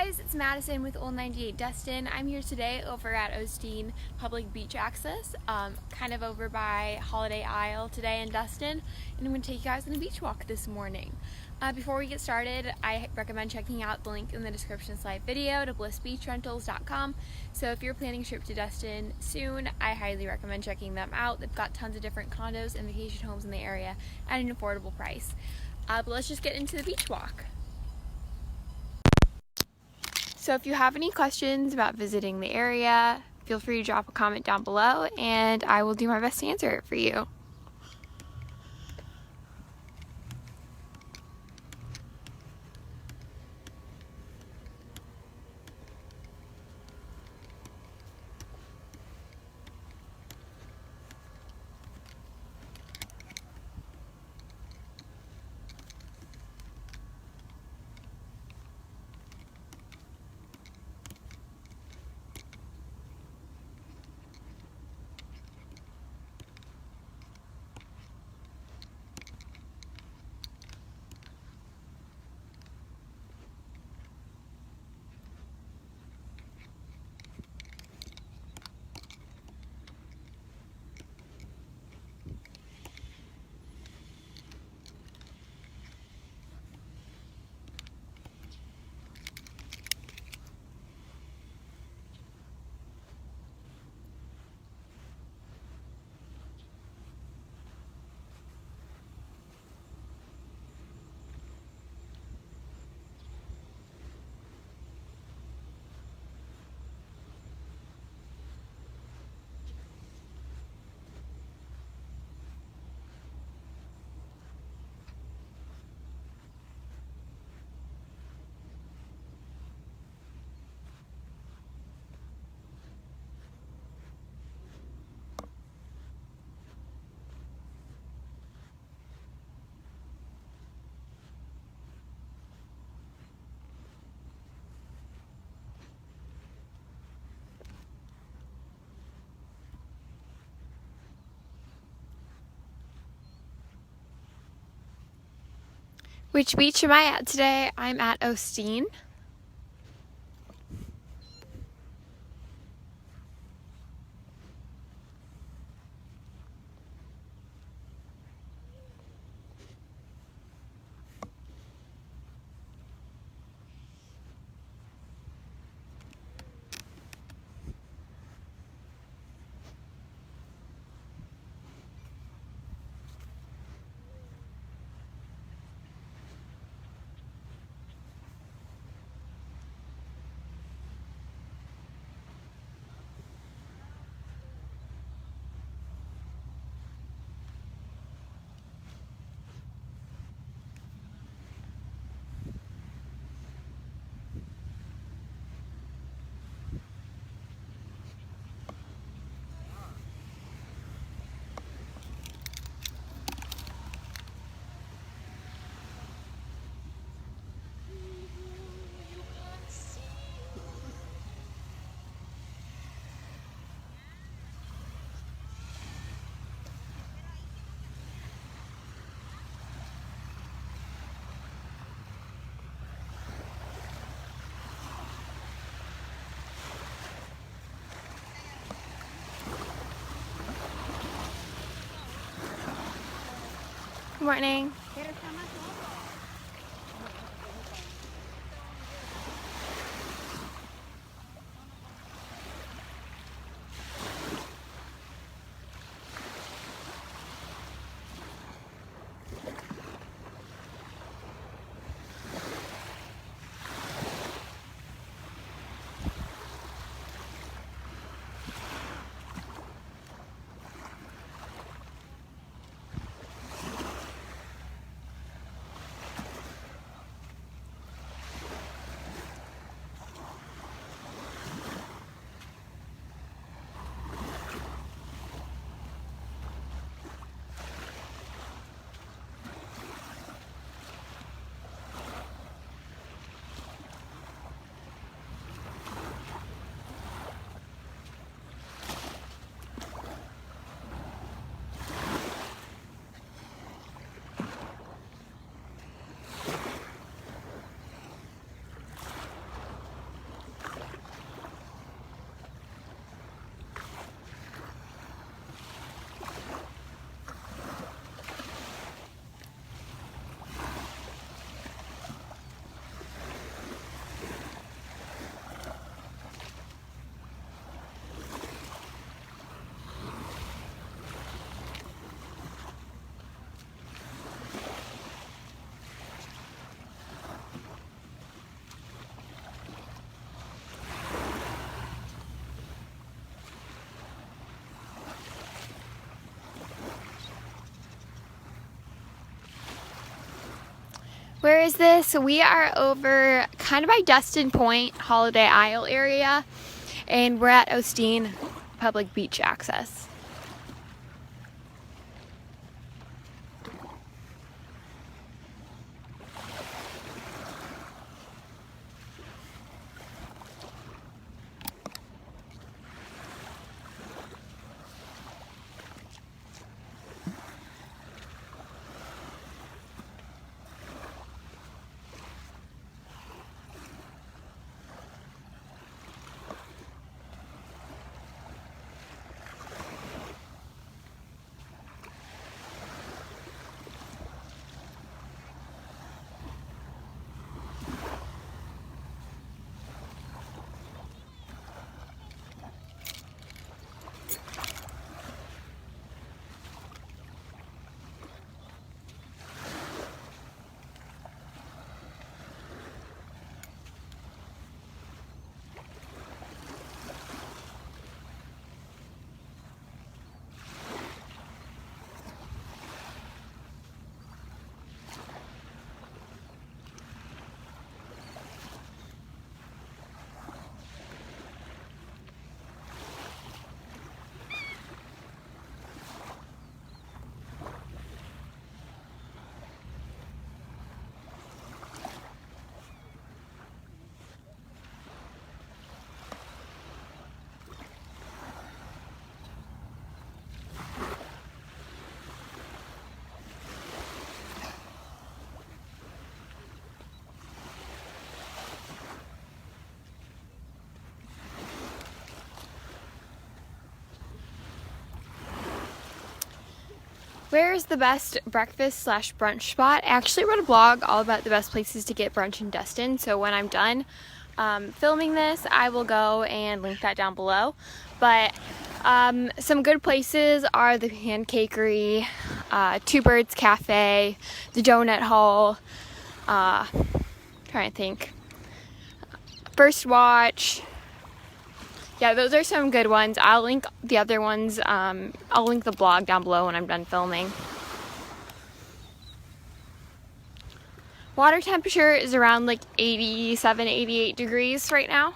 guys, it's Madison with Old 98 Destin. I'm here today over at Osteen Public Beach Access, kind of over by Holiday Isle today in Destin, and I'm going to take you guys on a beach walk this morning. Before we get started, I recommend checking out the link in the description slide video to blissbeachrentals.com. So if you're planning a trip to Destin soon, I highly recommend checking them out. They've got tons of different condos and vacation homes in the area at an affordable price. But let's just get into the beach walk. So if you have any questions about visiting the area, feel free to drop a comment down below and I will do my best to answer it for you. Which beach am I at today? I'm at Osteen. Good morning. is this? We are over kind of by Destin Point, Holiday Isle area, and we're at Osteen Public Beach Access. Where is the best breakfast/brunch spot? I actually wrote a blog all about the best places to get brunch in Destin, so when I'm done filming this, I will go and link that down below. But some good places are the Pancakery, Two Birds Cafe, the Donut Hall, trying to think, First Watch. Yeah, those are some good ones. I'll link the other ones. I'll link the blog down below when I'm done filming. Water temperature is around like 87, 88 degrees right now.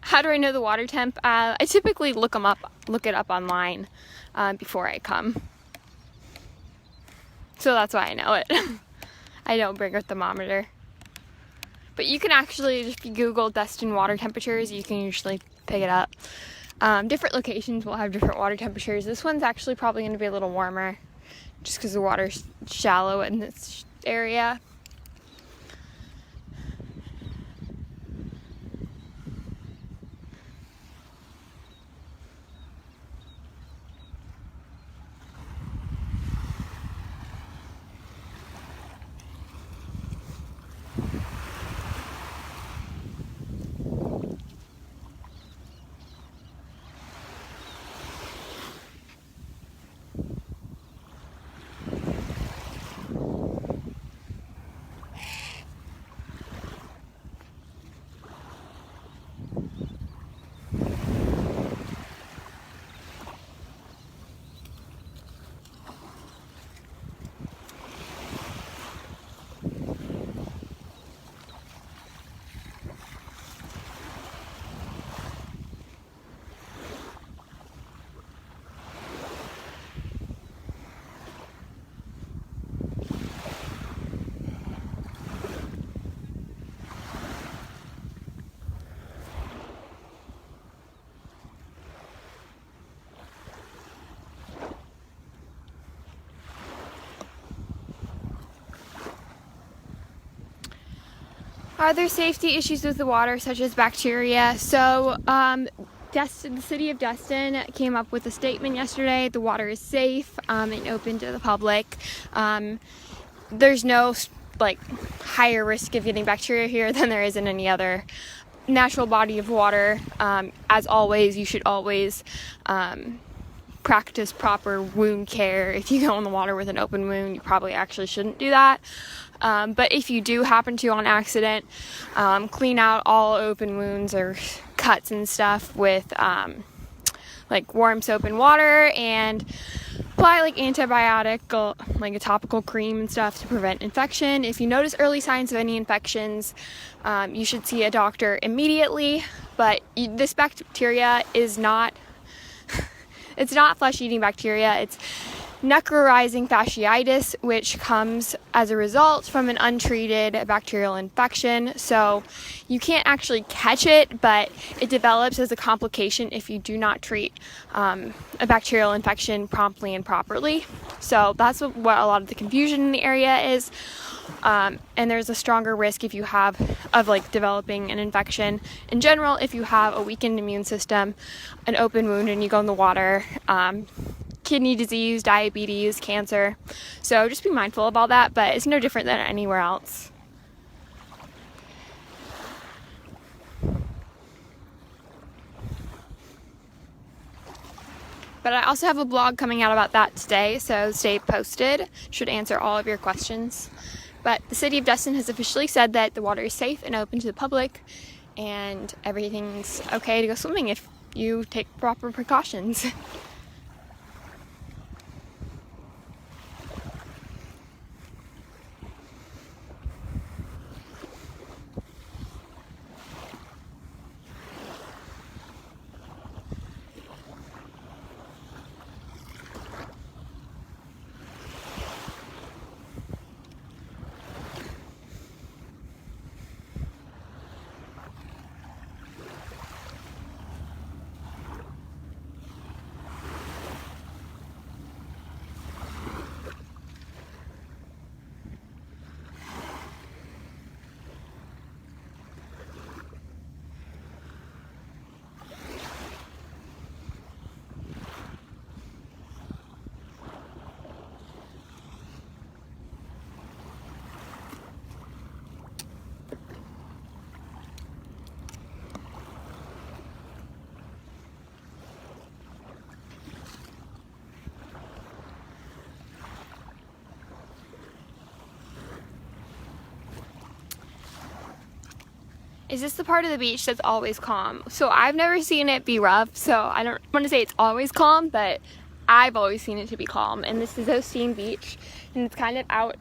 How do I know the water temp? I typically look it up online before I come. So that's why I know it. I don't bring a thermometer. But you can actually, if you Google Destin water temperatures, you can usually pick it up. Different locations will have different water temperatures. This one's actually probably going to be a little warmer just because the water's shallow in this area. Are there safety issues with the water, such as bacteria? So, the city of Destin came up with a statement yesterday. The water is safe and open to the public. there's no like higher risk of getting bacteria here than there is in any other natural body of water. As always, you should always practice proper wound care. If you go in the water with an open wound, you probably actually shouldn't do that. But if you do happen to on accident, clean out all open wounds or cuts and stuff with like warm soap and water, and apply like antibiotic, like a topical cream and stuff to prevent infection. If you notice early signs of any infections, you should see a doctor immediately. But this bacteria is not, it's not flesh-eating bacteria. It's necrotizing fasciitis, which comes as a result from an untreated bacterial infection. So you can't actually catch it, but it develops as a complication if you do not treat a bacterial infection promptly and properly. So that's what a lot of the confusion in the area is. And there's a stronger risk if you have of like developing an infection in general if you have a weakened immune system, an open wound, and you go in the water. Kidney disease, diabetes, cancer. So just be mindful about that, but it's no different than anywhere else. But I also have a blog coming out about that today, so stay posted. Should answer all of your questions. But the city of Destin has officially said that the water is safe and open to the public, and everything's okay to go swimming if you take proper precautions. Is this the part of the beach that's always calm? So I've never seen it be rough, so I don't want to say it's always calm, but I've always seen it to be calm. And this is Osteen Beach, and it's kind of out,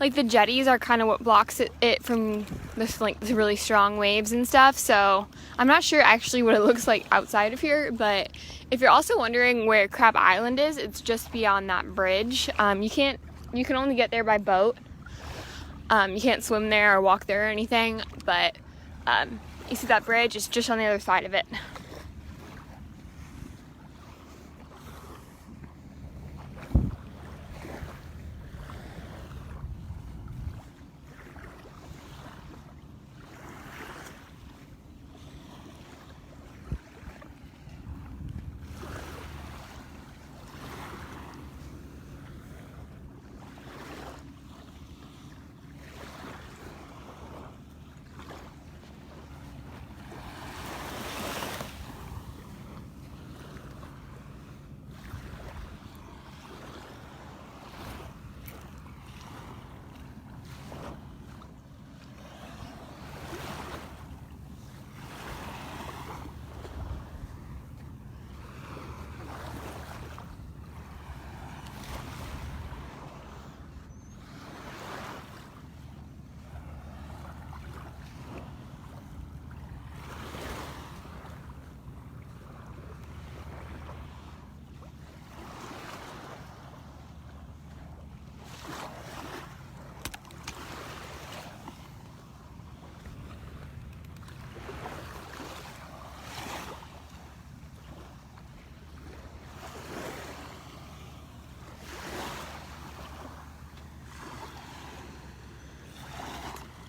like the jetties are kind of what blocks it from this like the really strong waves and stuff. So I'm not sure actually what it looks like outside of here, but if you're also wondering where Crab Island is, it's just beyond that bridge. You can only get there by boat. You can't swim there or walk there or anything, but you see that bridge? It's just on the other side of it.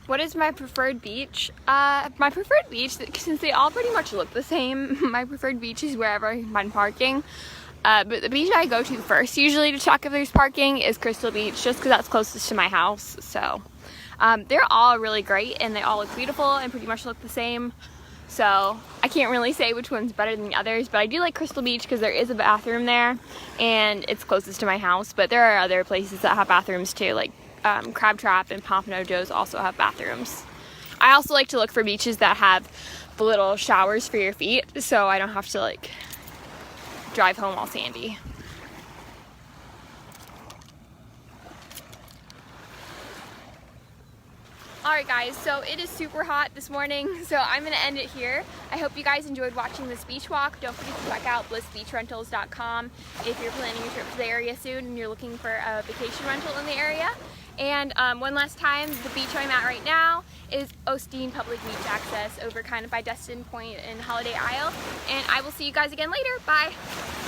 What is my preferred beach? My preferred beach, since they all pretty much look the same, my preferred beach is wherever I can find parking. But the beach I go to first usually to check if there's parking is Crystal Beach, just because that's closest to my house. So they're all really great, and they all look beautiful and pretty much look the same. So I can't really say which one's better than the others, but I do like Crystal Beach because there is a bathroom there and it's closest to my house. But there are other places that have bathrooms too, like Crab Trap and Pompano Joe's also have bathrooms. I also like to look for beaches that have the little showers for your feet, so I don't have to like drive home all sandy. Alright guys, so it is super hot this morning, so I'm going to end it here. I hope you guys enjoyed watching this beach walk. Don't forget to check out blissbeachrentals.com if you're planning a trip to the area soon and you're looking for a vacation rental in the area. And one last time, the beach I'm at right now is Osteen Public Beach Access over kind of by Destin Point and Holiday Isle. And I will see you guys again later. Bye!